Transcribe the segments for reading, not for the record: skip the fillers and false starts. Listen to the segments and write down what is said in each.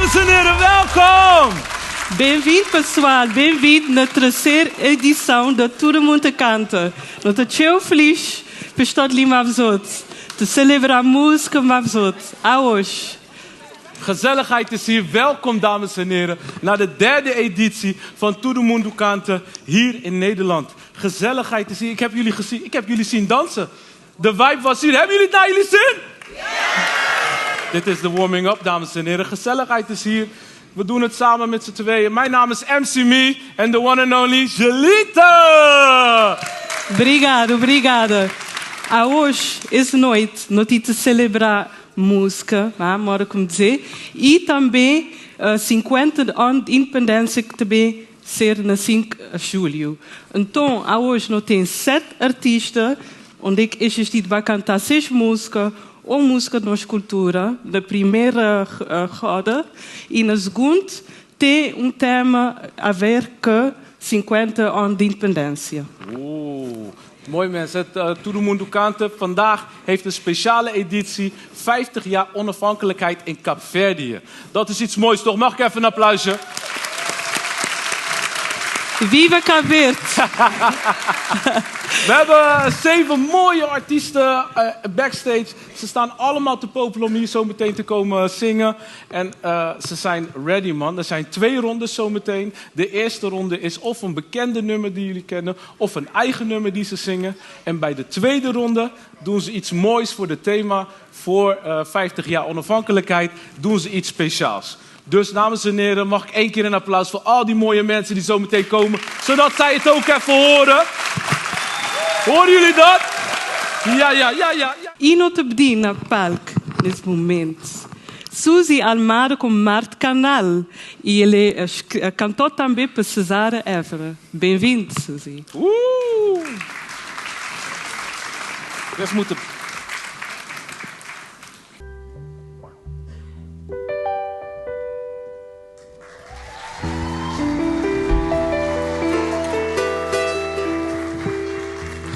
dames en heren, welkom! Bem-vindo, pessoal. Bem-vindo na terceira edição da Todo Mundo Canta. Nós estamos muito felizes por estar ali mais outros, te celebrar a música mais outros. A hoje. Gezelligheid is hier. Welkom, dames en heren, naar de derde editie van Todo Mundo Canta hier in Nederland. Gezelligheid is hier. Ik heb jullie zien dansen. De vibe was hier. Hebben jullie het naar jullie zin? Yeah! Dit is de warming-up, dames en heren. Gezelligheid is hier. We doen het samen met z'n tweeën. Mijn naam is MC Me en the one and only Jelita. Obrigado, obrigada. A hoje, essa noite, nós te celebrar música, mora como dizer, e também 50 anos de independência que também ser na 5 de julho. Então, a hoje nós temos 7 artistas, onde é existido vai cantar 6 músicas, ou música de nossa cultura, na primeira roda, e na segunda tem tema a ver com 50 anos de independência. Mooi mensen, Todo Mundo Canta vandaag heeft een speciale editie, 50 jaar onafhankelijkheid in Kaapverdië. Dat is iets moois, toch? Mag ik even een applausje? Viva Cabo Verde! We hebben 7 mooie artiesten backstage. Ze staan allemaal te popelen om hier zo meteen te komen zingen. En ze zijn ready, man. Er zijn 2 rondes zo meteen. De eerste ronde is of een bekende nummer die jullie kennen, of een eigen nummer die ze zingen. En bij de tweede ronde doen ze iets moois voor het thema. Voor 50 jaar onafhankelijkheid doen ze iets speciaals. Dus, dames en heren, mag ik 1 keer een applaus voor al die mooie mensen die zo meteen komen. Zodat zij het ook even horen. Horen jullie dat? Ja. E não te pedi na palco, nesse momento. Suzy Almada com Marte Canal. E ele cantou também para Cesare Évora. Bem-vindo, Suzy. Even moeten...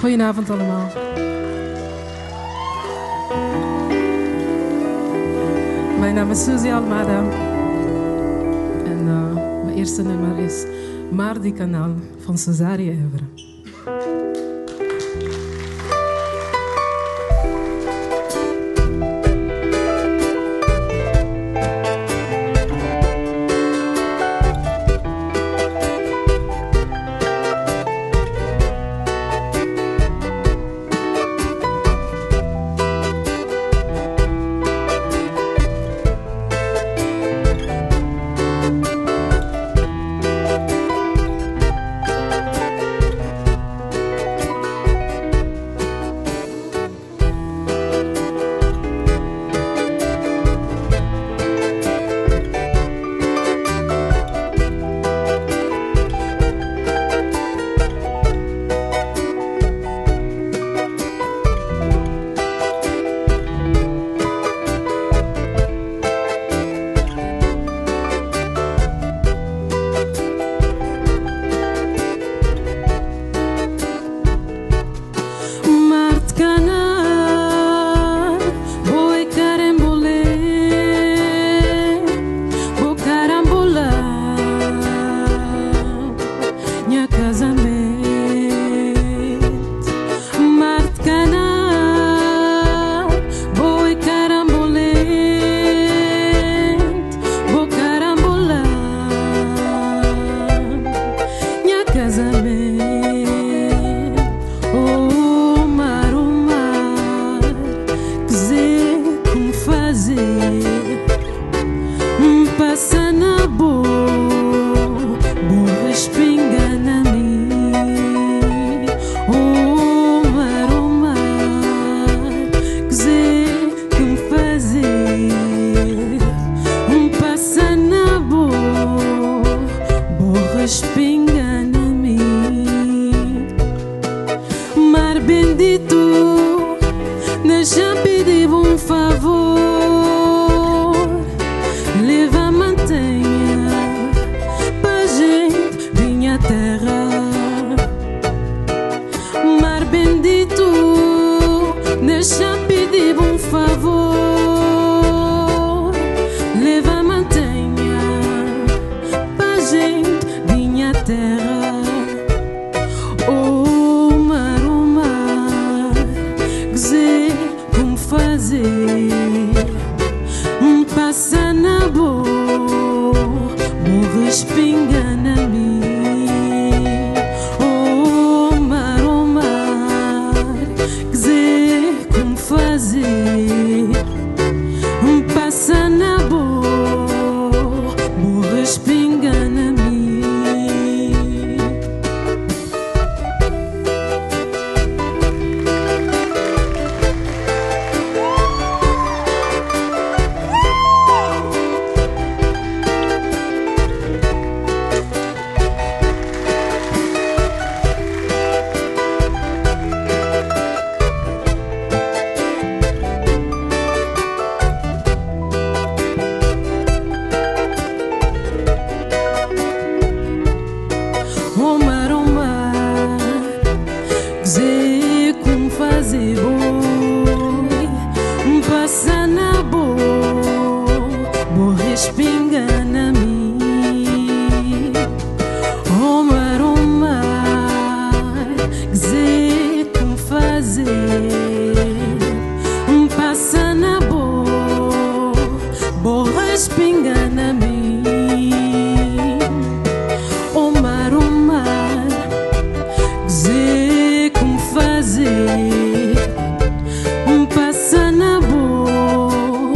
Goedenavond allemaal. Mijn naam is Suzy Almada. En mijn eerste nummer is Marte Canal van Cesare Évora. Favor, leva, mantém passa na boa, morre espinga na mim. Oh mar, que dizer como fazer. Passa na boa, morre espinga na mim. Dizer como fazer boi, passa na boa, morre espinga na mim. Oh mar, dizer como fazer, passa na boa, morre espinga na mim. Oh mar, dizer como fazer, passa na boa,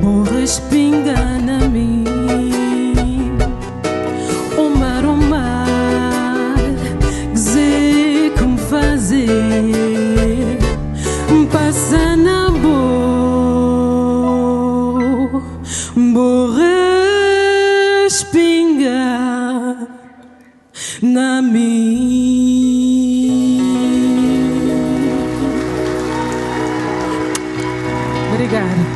borra espinga na mim. O mar, dizer como fazer, passa na boa, borra espinga na mim. Obrigada.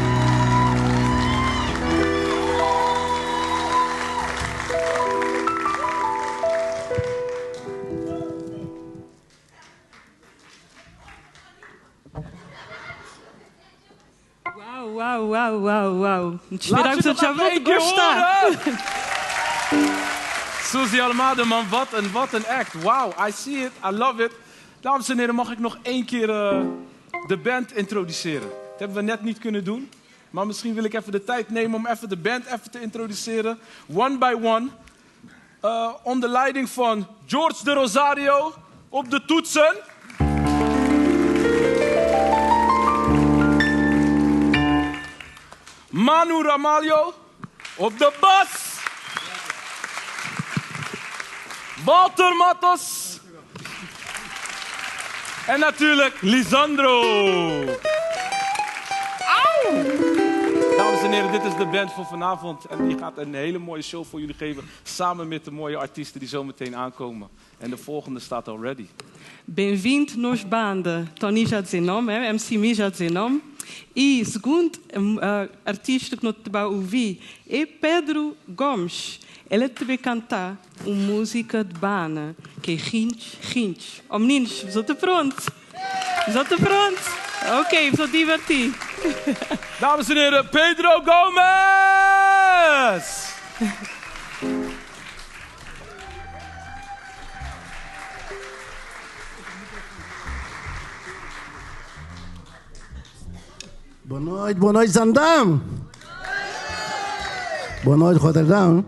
Uau. Laat je nog even één keer gostar. horen. Suzy Almada, man, wat een act. Wow, I see it, I love it. Dames en heren, mag ik nog één keer de band introduceren? Dat hebben we net niet kunnen doen. Maar misschien wil ik even de tijd nemen om even de band even te introduceren. One by one. Onder leiding van George de Rosario op de toetsen. Manu Ramalho op de bas. Walter Matos. En natuurlijk Lisandro. Auw! Dames en heren, dit is de band voor vanavond. En die gaat een hele mooie show voor jullie geven. Samen met de mooie artiesten die zo meteen aankomen. En de volgende staat al ready. Bem-vindo nos banda. Tony já disse nome, MC Mi já disse nome. E segundo artista que nós vamos ouvir é Pedro Gomes. Ele também canta uma música de bana, que é Rinch. Oh meninos, vocês estão prontos? Ok, vos divertir. Dames en heren, Pedro Gomes! Boa noite, Zandam. Boa noite, Rotterdam.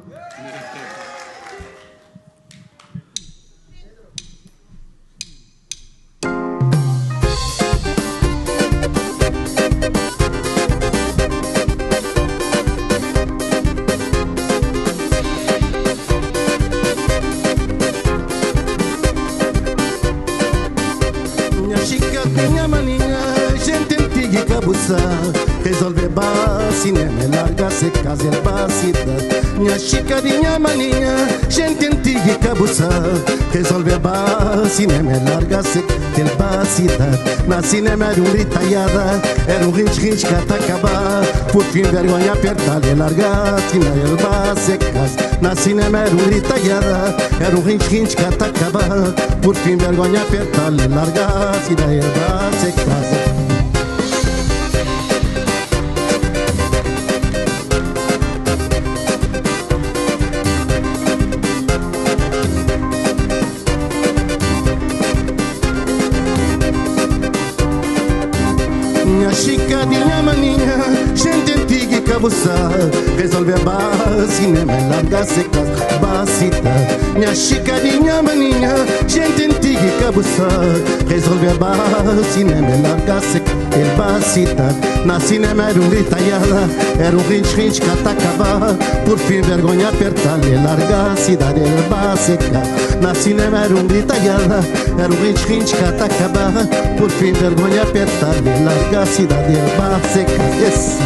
Minha chica, minha maninha, gente antiga e cabuça. Resolve cinema, larga se casa e bacita. Minha chicadinha maninha, gente antiga e cabuça. Resolve cinema, larga se el bacita. Na cinema era ritaiada, era rinch que até acabar. Por fim vergonha apertar e larga cinema, el bacecas. Na cinema era ritaiada, era rinch que até acabar. Por fim vergonha apertar e larga cinema, el bacecas. cabuça, resolve a base, me larga secas, bacita. Minha chicadinha maninha, gente antiga e cabuça, resolve a base, me larga secas, el bacita. Na cinema era gritaiada, era rinch catacaba, por fim vergonha apertar, e larga a cidade, el baseca. Na cinema era gritaiada, era rinch catacaba, por fim vergonha apertar, e larga a cidade, el baseca. Yes.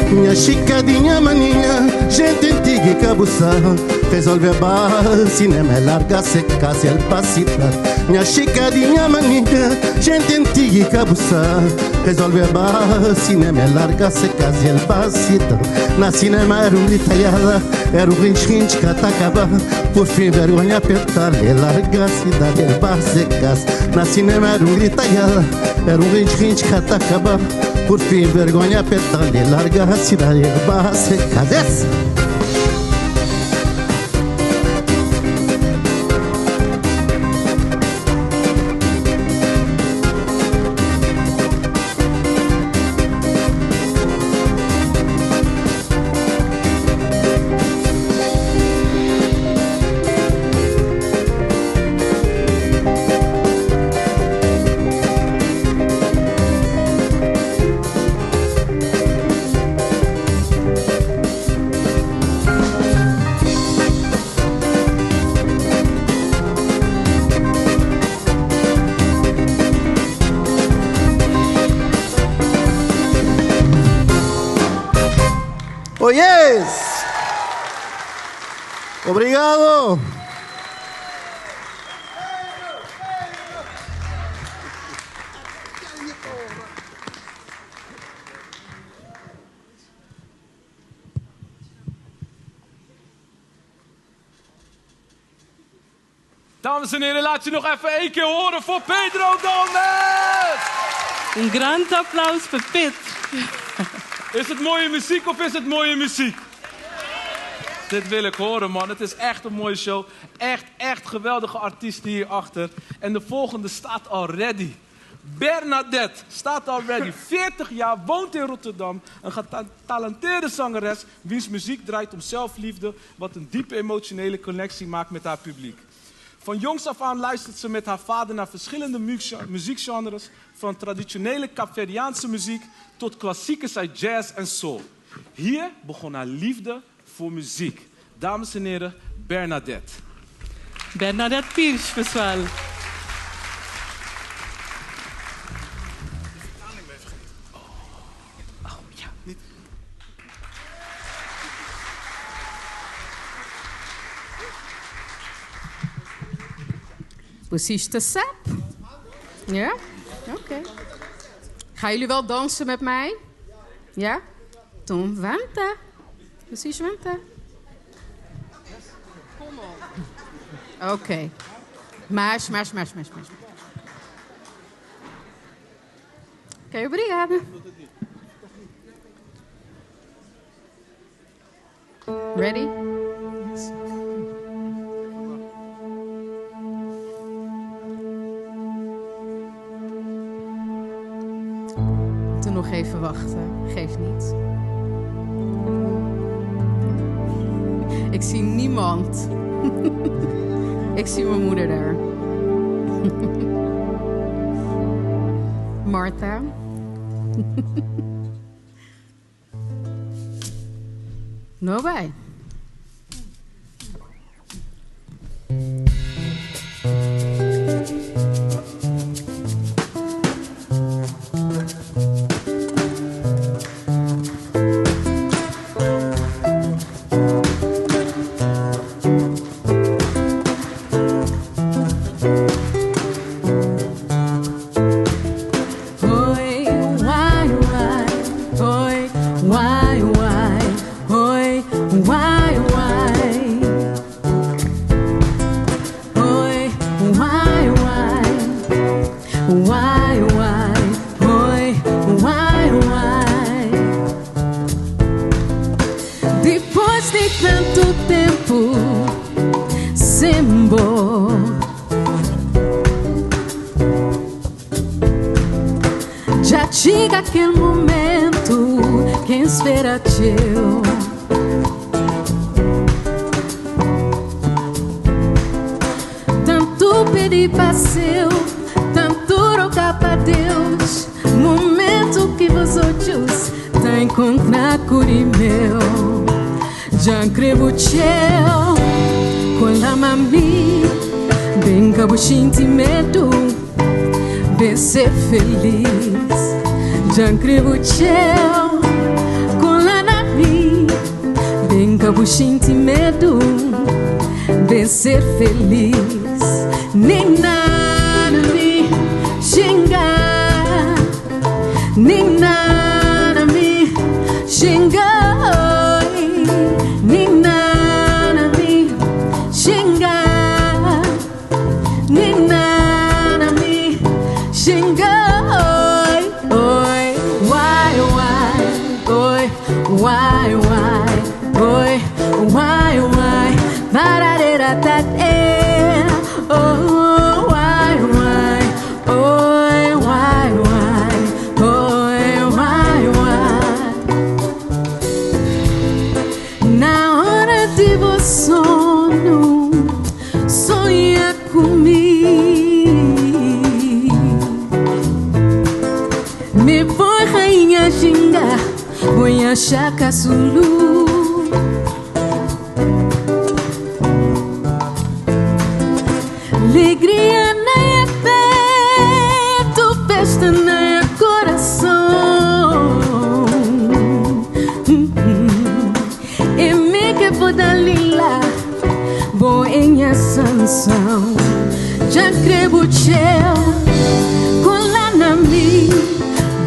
Minha chicadinha maninha, gente antiga e cabuça, resolve a base, me larga seca, se el pasita. Minha chicadinha maninha, gente antiga e cabuça, resolve a base, me larga seca, se el pasita. Na cinema era gritaiada, era rinch catacaba, por fim vergonha apertar, e larga a cidade, el basecas. Na cinema era gritaiada, era rinch catacaba, por fim vergonha apertar, e larga a cidade, el basecas. Oh yes! Obrigado! Dames en heren, laat je nog even 1 keer horen voor Pedro Gomez! Een grand applaus voor Pit. Is het mooie muziek of is het mooie muziek? Dit wil ik horen, man. Het is echt een mooie show. Echt geweldige artiesten hierachter. En de volgende staat al ready. Bernadette staat al ready. 40 jaar, woont in Rotterdam. Een getalenteerde zangeres, wiens muziek draait om zelfliefde, wat een diepe emotionele connectie maakt met haar publiek. Van jongs af aan luistert ze met haar vader naar verschillende muziekgenres, van traditionele Capverdiaanse muziek tot klassiekers uit jazz en soul. Hier begon haar liefde voor muziek. Dames en heren, Bernadette. Bernadette Pires, pessoal. Precies te sap. Ja? Oké. Gaan jullie wel dansen met mij? Ja? Tom vente. Precies vente. Kom op. Oké. Mais. Oké, obrigada. Ready? Nog even wachten. Geeft niet. Ik zie niemand. Ik zie mijn moeder daar. Martha. Nou bij. Uai, uai, oi, uai, uai. Depois de tanto tempo sembo, já chega aquele momento que espera teu. Tanto pedir para seu, tanto rogar para Deus, momento que vos outros tá encontrar com o meu. Já escrevo teu com a mami, bem que eu sinto medo de ser feliz. Já escrevo teu com a mami, bem que eu sinto medo de ser feliz. Nem nada me xingar, nem nada me xingar, nem nada me xingar, nem nada me xingar. Oi, uai, uai, oi, uai, uai, oi, uai, uai, barareratate. Oh, uai, uai, oi, uai, uai, oi, uai, uai. Na hora de vos sono, sonha comigo. Me foi rainha xingar, vou achar caçulu. Alegria na peito, festa na coração. E me que vou dar lila, boa em sanção. Já creio teu, com lá na mi,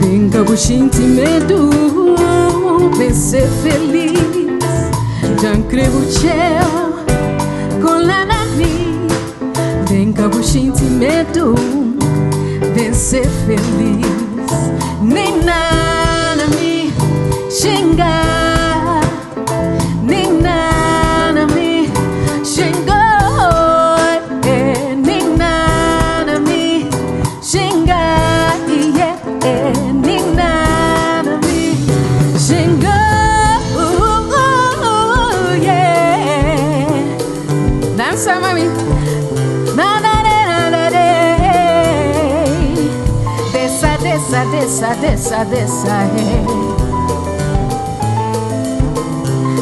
bem que eu sinto medo de ser feliz. Já creio teu, com lá na mi, bem que eu sinto medo de ser feliz. Nem nada me xingar, nem nada me xingar, nem nada me xingar, nem nada me xingar. Dança, mami. Dessa, hey.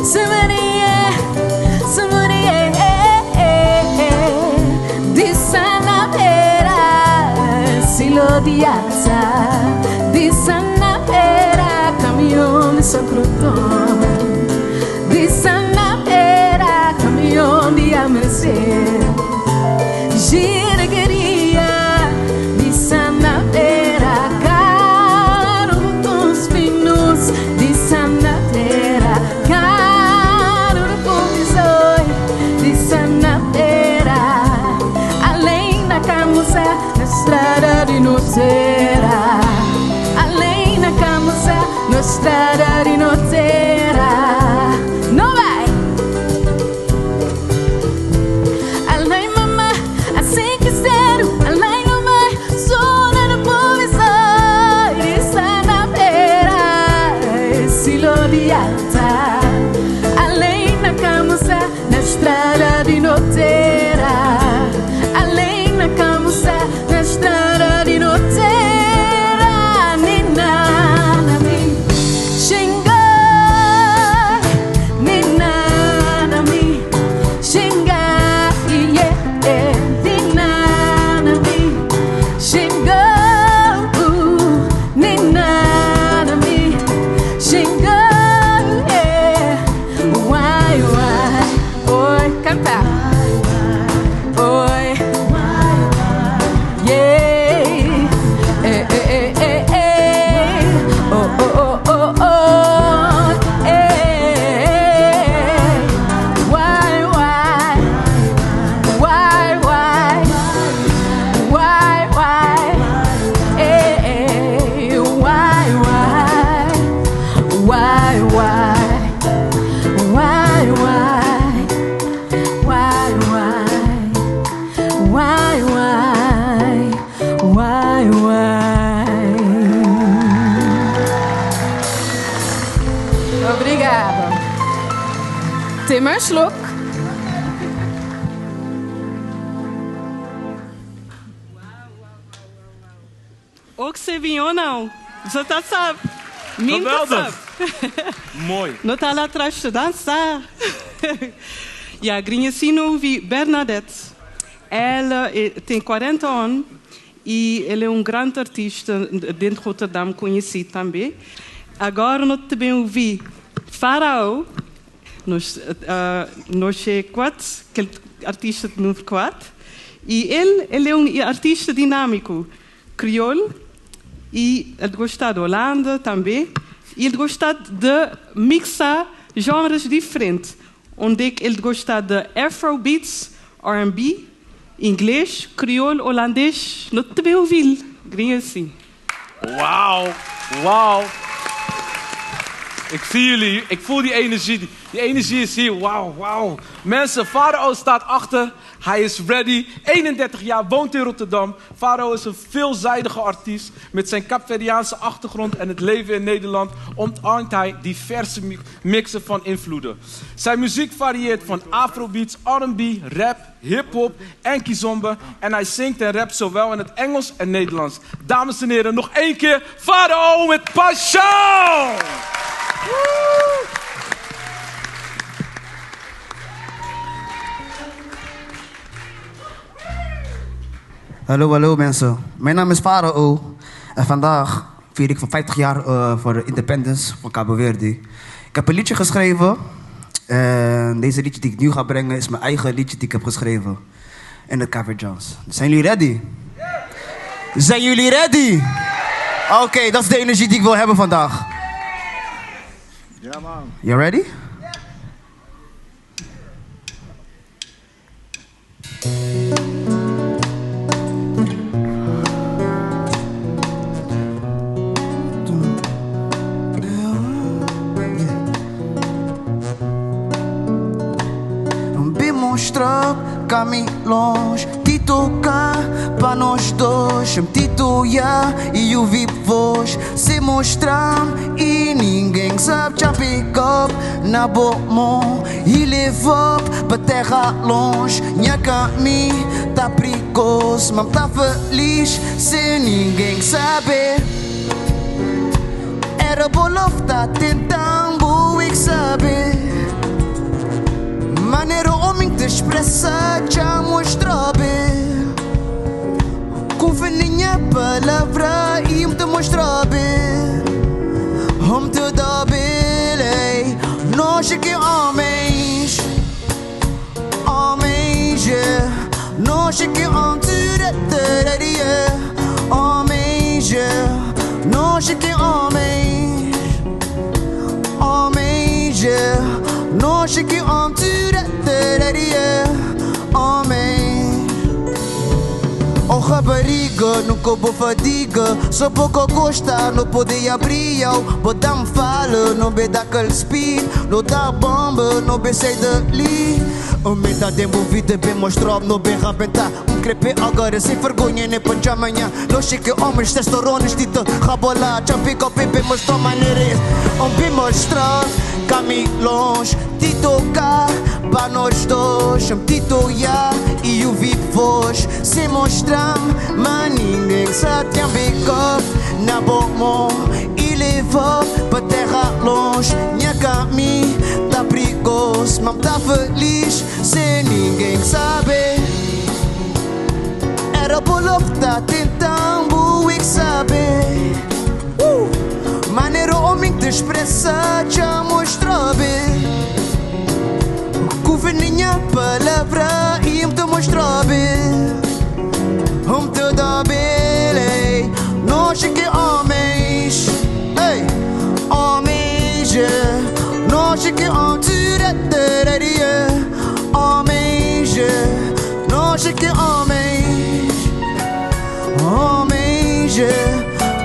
Somebody, di sana pera, silo di alza, di sana pera, camion di socroton, di sana pera, camion di amanhecer, gira queria, di sana pera. Di sana terra, caro provisor, di sana terra, além da camusa, na estrada de Notera, além da camusa, na estrada de Notera. Não vai! Além mamã, assim que Yes, look. Ook Sevignon não. Você tá sabe. Geweldig. Mooi. Não tá lá atrás te dançar. E a grinha sim ouvi Bernadette. Ela tem 40 anos e ela é grande artista dentro de Rotterdam, conhecido também. Agora nós também ouvi Faraó. Nós é aquele artista número 4. E ele é artista dinâmico, crioulo. E ele gosta de Holanda também. E ele gosta de mixar genres diferentes. Onde ele gosta de Afrobeats, R&B, inglês, crioulo, holandês. Não te bem ouvir. Grinha assim. Wauw, wauw. Ik zie jullie, ik voel die energie. Die energie is hier, wauw, wauw. Mensen, Faraó staat achter. Hij is ready. 31 jaar, woont in Rotterdam. Faraó is een veelzijdige artiest. Met zijn Kaapverdiaanse achtergrond en het leven in Nederland omarmt hij diverse mixen van invloeden. Zijn muziek varieert van afrobeats, R&B, rap, hip-hop en kizomba. En hij zingt en rapt zowel in het Engels en Nederlands. Dames en heren, nog één keer Faraó met Passion! Hallo, hallo mensen. Mijn naam is Faraó. En vandaag vier ik van 50 jaar voor de independence van Cabo Verde. Ik heb een liedje geschreven. En deze liedje die ik nu ga brengen is mijn eigen liedje die ik heb geschreven. In het Caverdiaans. Zijn jullie ready? Zijn jullie ready? Oké, dat is de energie die ik wil hebben vandaag. Ja, man. You ready? Mostrar caminho longe, te tocar para nós dois, te tocar e ouvir voz, se mostrar e ninguém sabe já pick up na boa mão e levar para terra longe. Minha caminho tá perigoso, mas tá feliz se ninguém sabe. Era bolof tá tentando saber. Maneiro homem te expressa, já mostra bem. Confininha palavra e me te mostra bem. Me te dá bem. Nós que homens, homens, nós que antes homens, nós que homens, homens, nós que antes homem. Oh rapariga, nunca vou fadiga. Só pouco gosta, não pode abrir. Botar me fala, não be dá aquele speed. Não dá bomba, não be sai dali. O me tá demovido, bem mostrou, não be rabentar. Crepe agora sem vergonha, nem pancha amanhã. Não chique homens, testosterones, tita rabola. Já pica, bem mostrou maneiras. Bem mostrou, caminho longe. Te tocar para nós dois, te tocar e ouvir voz, se mostrar, mas ninguém sabe que pick up na boa mão e levar para terra longe. Minha caminho tá perigoso, mas tá feliz se ninguém sabe. Era bolof tá tentando saber. Maneiro homem te expressa, já mostra bem. Confininha palavra e me te mostra bem. Me te dá bem. Nós que homens, hey, homens, nós que antes homens, nós que homens, homens,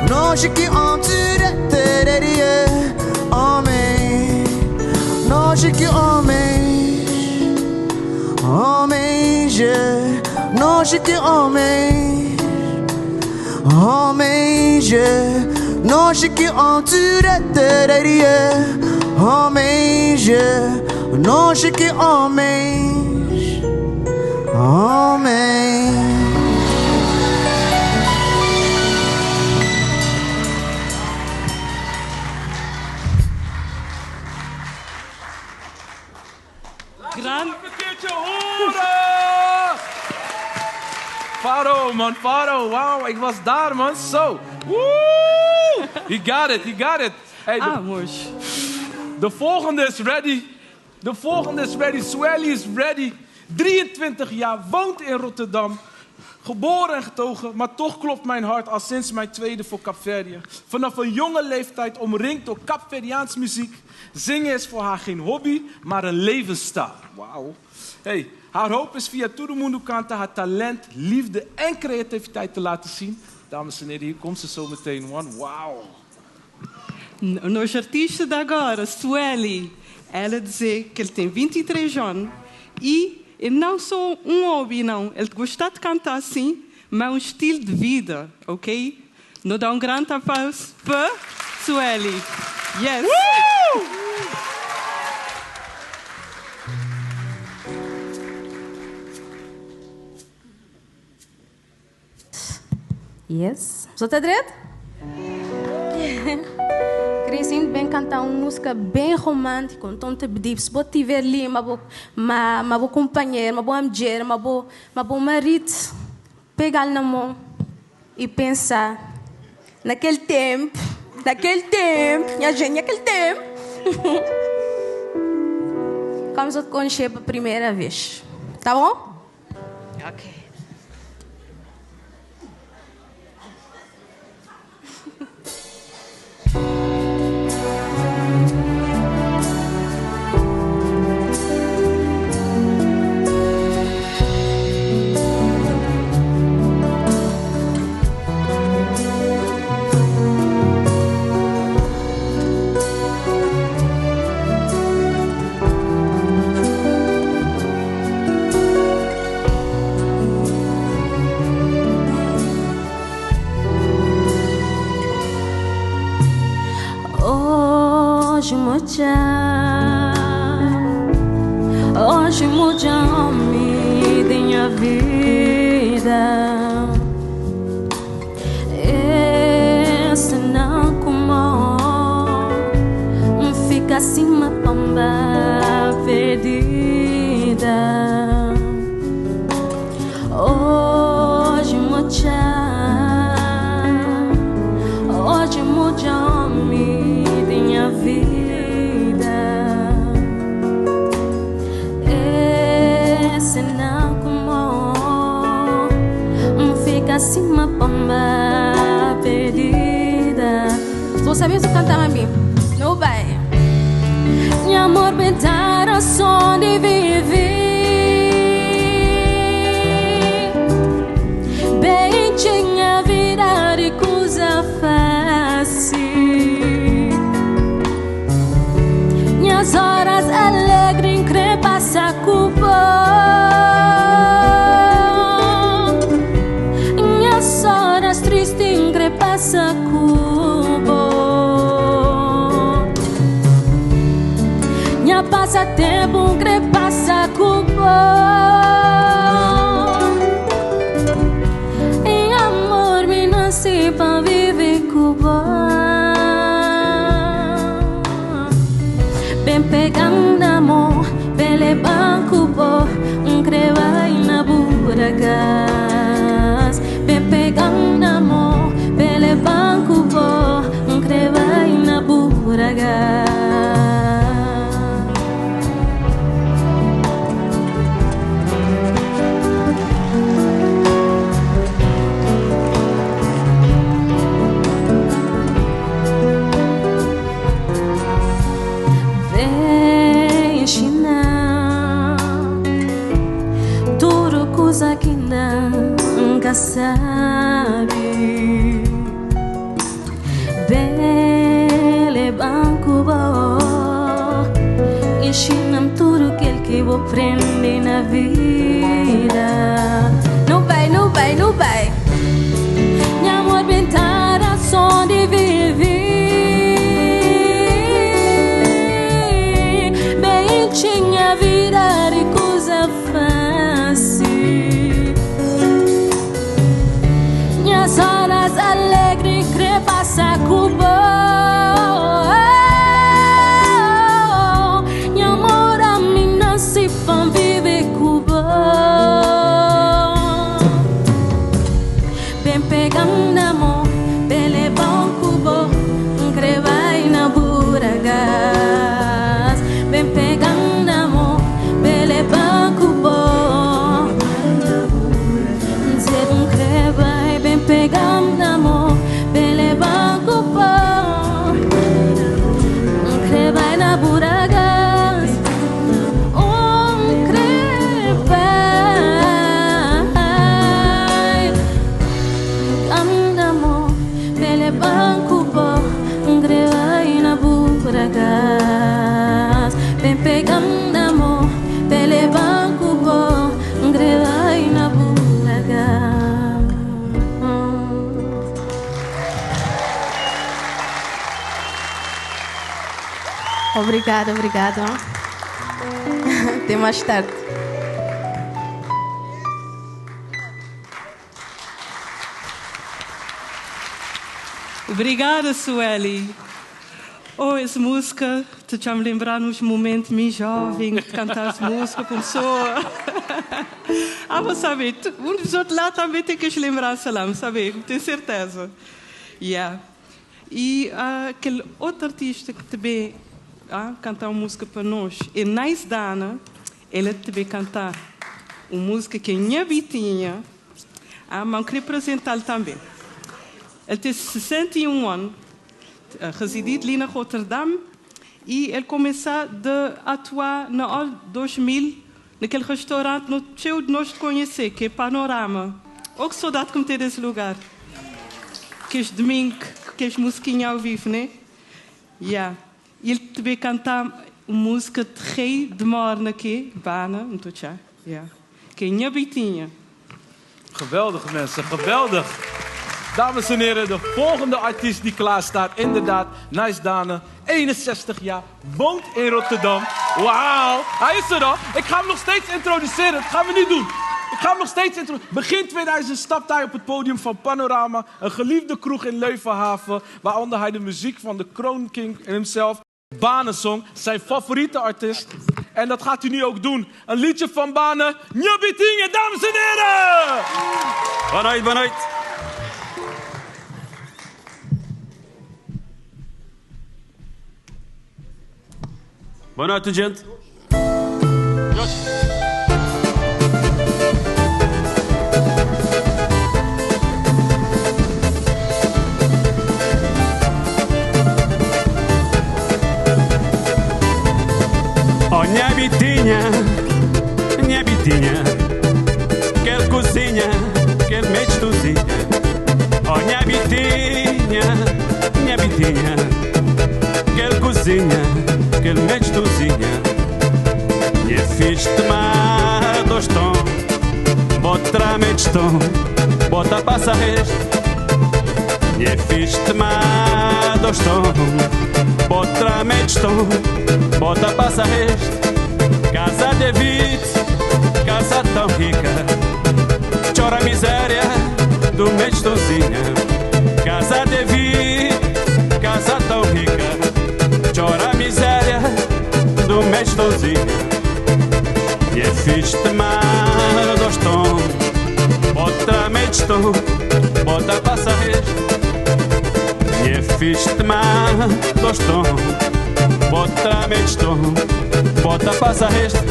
nós que antes homens, nós que homens, homens, nós que homens, homens, nós que antes homens, nós que homens, homens. Faro, man, Faro. Wauw, ik was daar, man. Zo. Woe! He got it, he got it. Hey, de volgende is ready. De volgende is ready. Swelly is ready. 23 jaar, woont in Rotterdam. Geboren en getogen, maar toch klopt mijn hart al sinds mijn tweede voor Kaapverdië. Vanaf een jonge leeftijd omringd door Kaapverdiaans muziek. Zingen is voor haar geen hobby, maar een levensstijl. Wauw. Hey, haar hoop is via Todo Mundo Canta haar talent, liefde en creativiteit te laten zien. Dames en heren, hier komt ze zo meteen. Wauw. Nos artistas de agora, Swelly, ela diz que ele tem 23 anos e ele não só hobby, não. Ele gosta de cantar assim, mas um estilo de vida, ok? Nos dá grande aplauso para Swelly. Yes! Yes. Só tá direito? Queria bem cantar uma música bem romântica, então te pedir, se você tiver ali, uma boa companheira, uma boa mulher, uma boa marido, pegar na mão e pensar naquele tempo, minha gente, naquele tempo. Como eu te conheci pela primeira vez, tá bom? Ok. Hoje mudou-me minha vida. Esse não como fica assim uma pomba perdida. Hoje mudou-me minha vida. Assim uma pomba perdida. Se você mesmo cantar a mim, não vai. Meu amor me dá razão de viver. Bem tinha vida de coisa fácil. Minhas horas alegres increpas a culpa. Triste increpassa cubo. Minha passatempo increpassa cubo. E amor me nasce pra viver cubo. Bem pegando amor, bem levando cubo. Increva na buragas. Bem pegando amor, bem levando cubo. Increva na buragas. Que nunca sabe. Bele banco bom, ensinam tudo que vou aprender na vida. Não vai, não vai, não vai. Meu amor bem tá razão de viver. Bem tinha Cuba. Minha mora me nasce pra viver Cuba. Bem pegando amor, bem levar Cuba, vai na buragas. Bem pegando amor, bem levar Cuba, ser vai bem pegando amor, bem levar Cuba, vai na buragas. Bem pegando amor, pele banco bom, vai na buragas. Obrigada, obrigada. Até mais tarde. Obrigada, Sueli. Oh, essa música te já me lembrar nos momentos mais jovens de cantar essa música com pessoa. Você sabe, um dos outros lá também tem que se lembrar, Salam, sabe? Tenho certeza. Yeah. E aquele outro artista que também cantar uma música para nós é Nice Dana. Ele também cantar uma música que é minha bitinha. Mas eu queria apresentá-lo também. Ele tem 61 anos. Residido ali na Rotterdam e ele começou a atuar no ano 2000 naquele restaurante no cheio de nós conhecer, que é Panorama. Oh, que saudade que me tem desse lugar. Que é domingo, que é musiquinha ao vivo, né? Yeah. E ele também canta uma música de rei de morna aqui, Bana, não estou já. Yeah. Que é minha bitinha. Geweldig mensen, geweldig. Dames en heren, de volgende artiest die klaar staat, inderdaad, Nice Dana, 61 jaar, woont in Rotterdam. Wauw, hij is er al. Ik ga hem nog steeds introduceren, dat gaan we niet doen. Ik ga hem nog steeds introduceren. Begin 2000 stapt hij op het podium van Panorama, een geliefde kroeg in Leuvenhaven, waaronder hij de muziek van de Crown King en hemzelf, Bane zong, zijn favoriete artiest. En dat gaat hij nu ook doen. Een liedje van Bane, Njabitinge, dames en heren! Vanuit, vanuit. Boa noite, gente. Oh, minha bitinha, que ele cozinha, que ele mete tuzinha. Oh, minha bitinha, que ele cozinha, que ele mete tuzinha. E fiz tomar dois tons, bota mete tom, bota passa resto. E fiz tomar dois tons, bota mete tom, bota passa resto. Casa de vite, casa tão rica, chora a miséria do mete tuzinha. Casa de vite, casa tão rica, chora a miséria do mestozinho. E é fixe tomar dois tons, bota meston, bota passa resto. E é fixe tomar dois tons, bota meston, bota passa resto.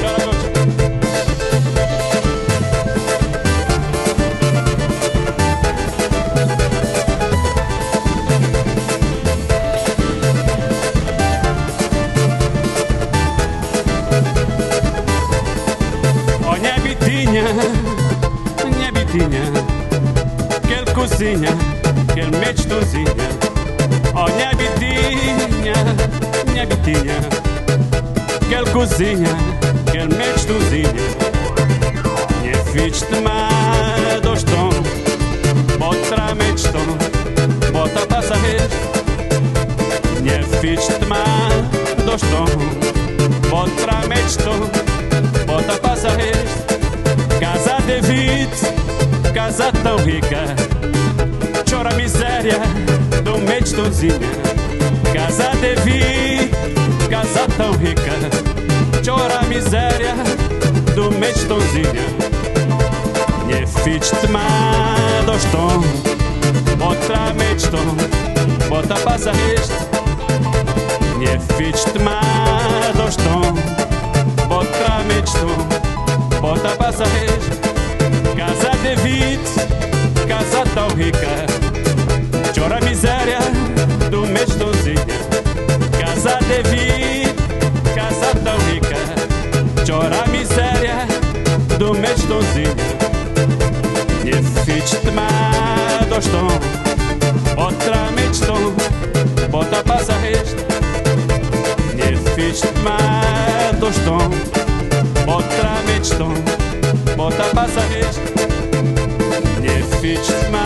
Minha bitinha, que ele cozinha, que ele mete tuzinha. Oh, minha bitinha, que ele cozinha, que ele mete tuzinha. E é fixe tomar dois tons, bota mete tom, bota passa resto. E é fixe tomar dois tons, bota mete tom, bota passa resto. Casa de vite, casa tão rica, chora a miséria do mês Tozinha. Casa de vi, casa tão rica, chora a miséria do mês Tozinha. Nie fichte ma doston, botra mečton, bota passa este. Nie fichte ma doston, botra mečton, bota passa este. Casa de vit, casa tão rica, chora a miséria do mês Tozinha. Casa de vit, casa tão rica, chora a miséria do mês Tozinha. Nie fichte ma doston, botra mečton, bota passa este. Nie fichte ma doston, botra mečton, bota passa este. Nie fichte ma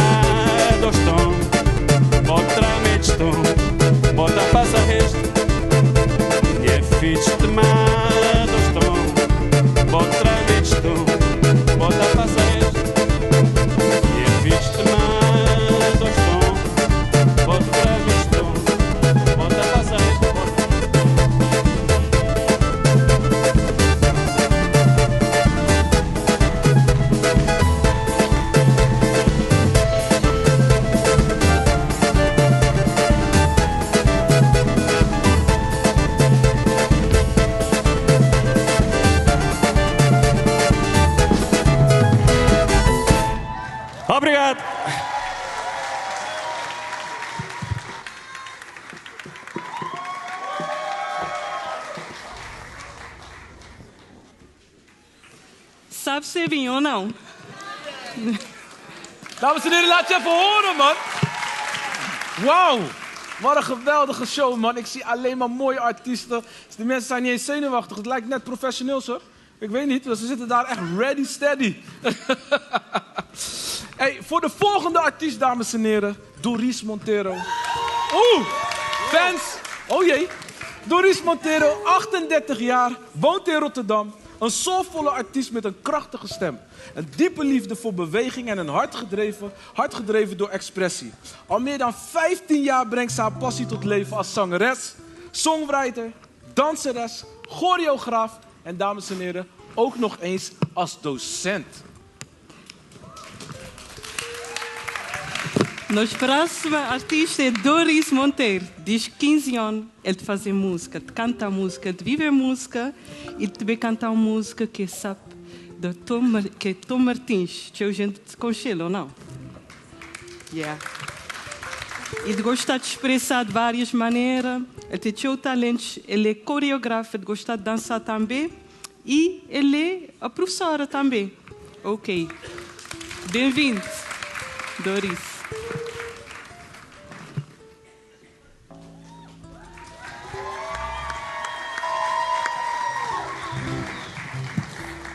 doston, botra mečton, bota passa este. Nie fichte ma doston, botra mečton, bota passa este. Nie fichte ma doston, botra mečton, bota passa este. Obrigado. Sabe se vinho ou não? Dames en heren, laat je even horen, man. Wauw. Wat een geweldige show, man. Ik zie alleen maar mooie artiesten. Dus die mensen zijn niet eens zenuwachtig. Het lijkt net professioneel, hoor. Ik weet niet, ze zitten daar echt ready, steady. Hey, voor de volgende artiest, dames en heren. Doris Montero. Oeh, fans. Oh jee. Doris Montero, 38 jaar, woont in Rotterdam. Een soulvolle artiest met een krachtige stem. Een diepe liefde voor beweging en een hart gedreven door expressie. Al meer dan 15 jaar brengt ze haar passie tot leven als zangeres, songwriter, danseres, choreograaf en, dames en heren, ook nog eens als docent. Nosso próximo artista é Doris Monteiro. Diz 15 anos, ele faz música, canta música, vive música e também canta uma música que sabe que é Tom Martins. Tinha gente de conchelo ou não? Yeah. Ele gosta de expressar de várias maneiras, ele tem o talento, ele é coreógrafo, ele gosta de dançar também e ele é a professora também. Ok. Bem-vindo, Doris.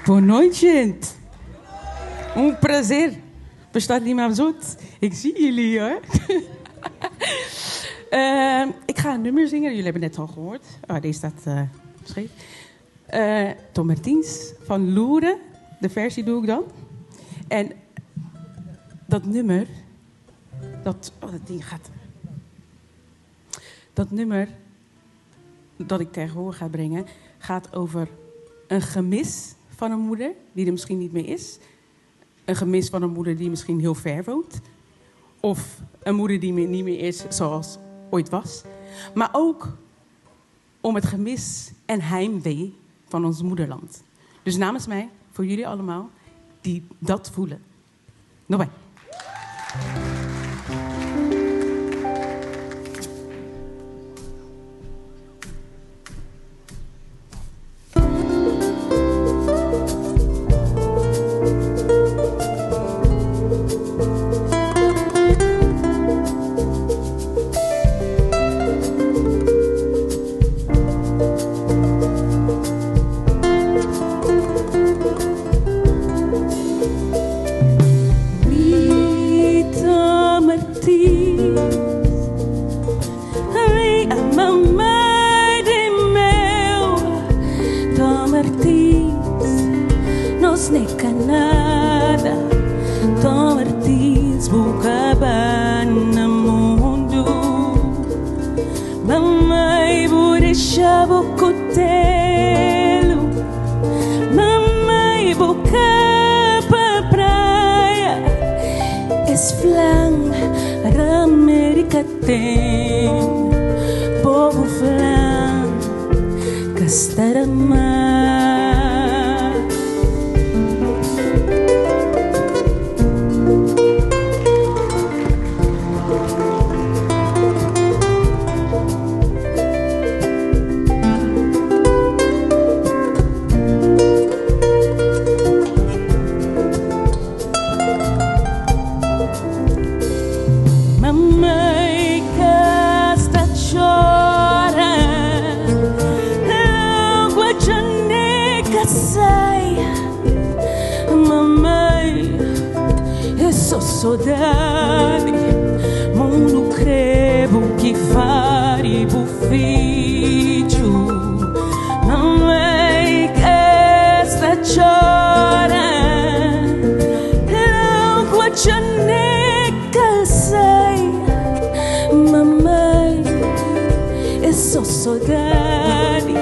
Boa noite, gente. Um prazer para estar die maar zo. Ik zie jullie, hoor. Ik ga een nummer zingen. Jullie hebben net al gehoord. Oh, deze staat beschreven. Tom Martins van Loeren. De versie doe ik dan. En dat nummer... dat ding gaat... Dat nummer dat ik ter hoor ga brengen... gaat over een gemis van een moeder die er misschien niet meer is. Een gemis van een moeder die misschien heel ver woont. Of een moeder die niet meer is zoals ooit was. Maar ook om het gemis en heimwee van ons moederland. Dus namens mij, voor jullie allemaal, die dat voelen. Nog bij. Tom Martins, buka ban na mundo. Mamãe, vou deixar o cutelo. Mamãe, vou cá pra praia. Esflang, a América tem. Povo flang, Castarama. Mamãe, casta chora, água de nega sai. Mamãe, eu sou saudade, mundo crebo que fare bufídio. Mamãe, casta chora, água de nega sai. Mamãe, eu sou saudade,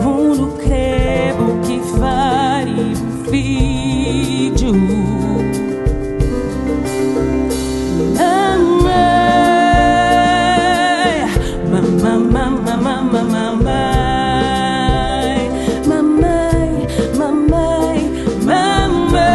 mundo crebo que fare vídeo. Mamãe, mamãe, mamãe, mamãe, mamãe, mamãe, mamãe, mamãe,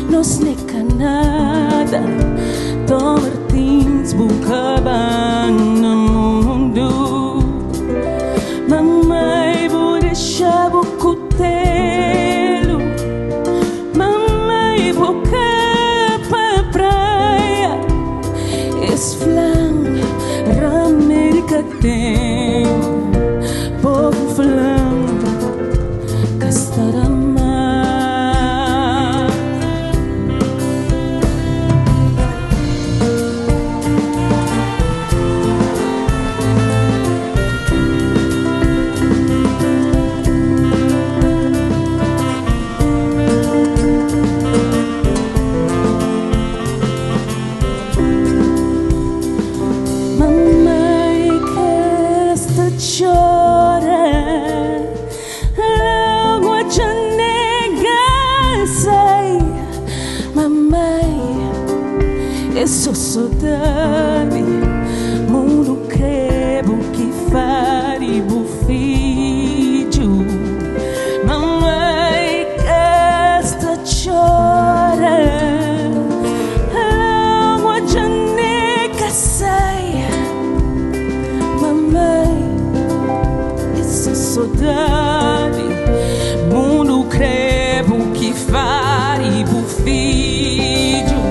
Nos neca nada, Tom Martins buka bang no mundo. Mamãe, vou deixar o cutelo. Mamãe, vou cá pra praia. Esflang, América tem. Povo flang, Castarama. Mamãe, casta chora, água de nega sai. Mamãe, eu sou saudade, mundo crebo que fare bufídio. Mamãe, casta chora, água de nega sai. Mamãe, essa saudade, mundo crebo que fare bufídio.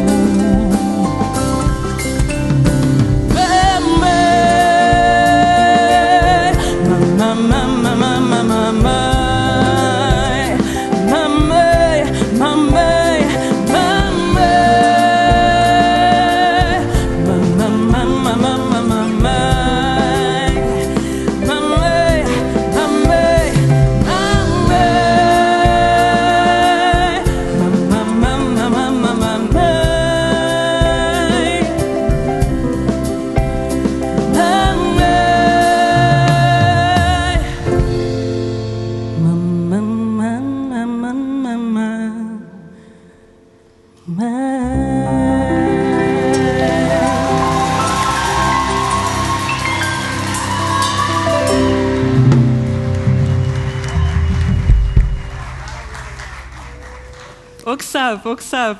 Oksap.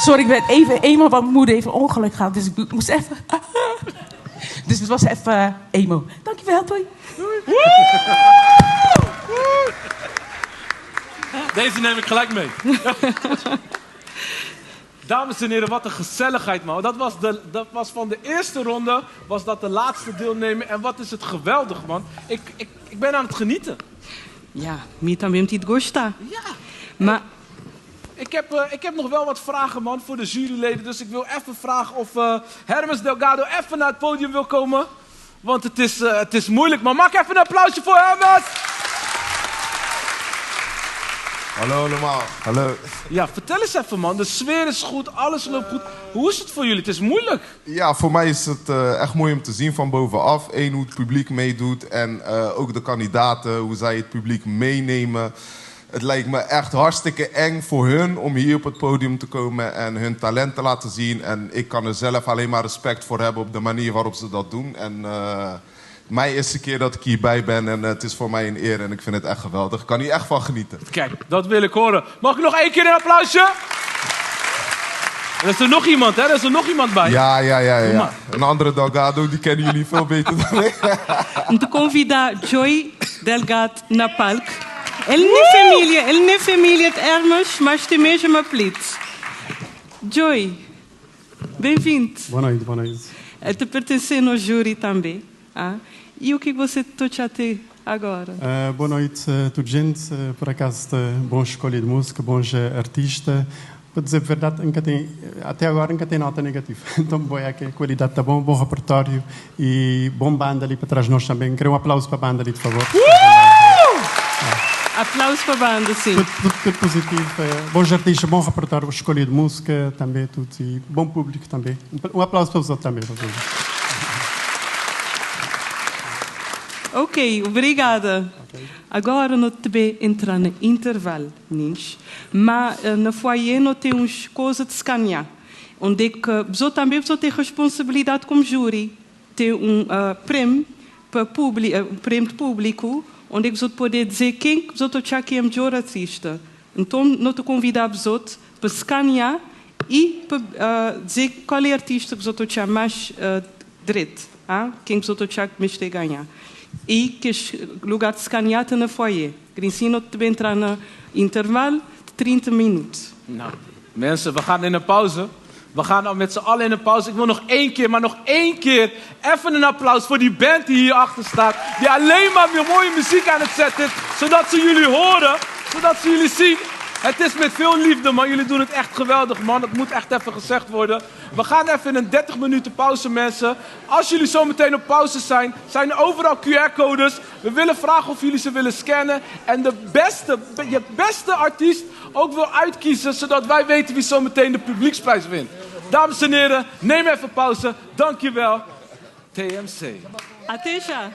Sorry, ik ben even emo, want mijn moeder heeft een ongeluk gehad. Dus ik moest even... Dus het was even emo. Dankjewel, doei. Deze neem ik gelijk mee. Dames en heren, wat een gezelligheid, man. Dat was van de eerste ronde, was dat de laatste deelnemer. En wat is het geweldig, man. Ik ben aan het genieten. Ja, me também te gosta. Ja. Maar Ik heb nog wel wat vragen, man, voor de juryleden. Dus ik wil even vragen of Hermes Delgado even naar het podium wil komen. Want het is moeilijk, man. Maak even een applausje voor Hermes. Hallo allemaal. Hallo. Ja, vertel eens even, man. De sfeer is goed, alles loopt goed. Hoe is het voor jullie? Het is moeilijk. Ja, voor mij is het echt mooi om te zien van bovenaf. Eén, hoe het publiek meedoet en ook de kandidaten, hoe zij het publiek meenemen. Het lijkt me echt hartstikke eng voor hun om hier op het podium te komen en hun talent te laten zien. En ik kan er zelf alleen maar respect voor hebben op de manier waarop ze dat doen. En mijn eerste keer dat ik hierbij ben en het is voor mij een eer en ik vind het echt geweldig. Ik kan hier echt van genieten. Kijk, dat wil ik horen. Mag ik nog één keer een applausje? Er is er nog iemand, hè? Er is er nog iemand bij. Ja. Een andere Delgado, die kennen jullie veel beter dan ik. te convidar Joy Delgado na palco. Ele nem família de Hermes, mas tem mesmo apelido. Joy, bem-vindo. Boa noite. Te pertence no júri também. E o que você toca até agora? Boa noite a toda gente. Por acaso, boa escolha de música, bons artistas. Para dizer a verdade, até agora nunca tem nota negativa. Então, boa, a qualidade está bom repertório e bom banda ali para trás de nós também. Quero um aplauso para a banda ali, por favor. Aplausos para a banda, sim. Tudo positivo. Bons artistas, bom repertório, escolha de música também, tudo. E bom público também. Um aplauso para os outros também. Ok, obrigada. Okay. Agora nós também entrar no intervalo, meninos. Mas na foyer nós temos coisa de escanear. Onde é que você também tem responsabilidade como júri. Tem prêmio para prêmio de público, onde é que você pode dizer quem que você acha que é o melhor artista. Então nós te convidamos para escanear e para dizer qual é o artista que você acha mais direito. Quem que você acha que mais tem ganhar. E que o lugar de escanear está na foyer. Ik ensino te entrar no intervalo de 30 minuten. Nou, mensen, we gaan in een pauze. We gaan nou met z'n allen in een pauze. Ik wil nog één keer even een applaus voor die band die hier achter staat. Die alleen maar weer mooie muziek aan het zetten is. Zodat ze jullie horen. Zodat ze jullie zien. Het is met veel liefde, man. Jullie doen het echt geweldig, man. Dat moet echt even gezegd worden. We gaan even in een 30 minuten pauze, mensen. Als jullie zo meteen op pauze zijn, zijn er overal QR-codes. We willen vragen of jullie ze willen scannen. En je beste artiest ook wil uitkiezen, zodat wij weten wie zo meteen de publieksprijs wint. Dames en heren, neem even pauze. Dankjewel. TMC. Até já.